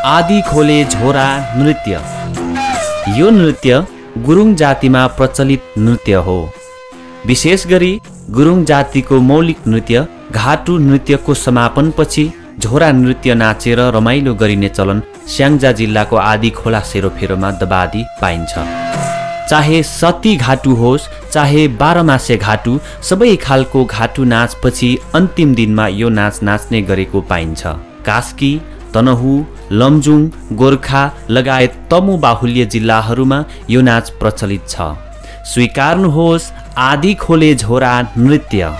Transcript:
आदि खोले झोरा नृत्य। यो नृत्य गुरुङ जातिमा प्रचलित नृत्य हो। विशेष गरी गुरुङ जातिको मौलिक नृत्य घाटु नृत्यको समापनपछि झोरा नृत्य नाचेर रमाइलो गरिने चलन स्याङ्जा जिल्लाको आदि खोला सेरोफेरोमा दबादी पाइन्छ। चाहे सती घाटु होस् चाहे 12 मासे घाटु, सबै खालको घाटु नाचपछि अन्तिम दिनमा यो नाच नाच्ने गरेको पाइन्छ। कास्की, तनहु, लमजुङ, गोर्खा लगायत तमु बाहुल्य जिल्लाहरूमा यो नाच प्रचलित छ। स्वीकार्नुहोस् आदि खोले झोरा नृत्य।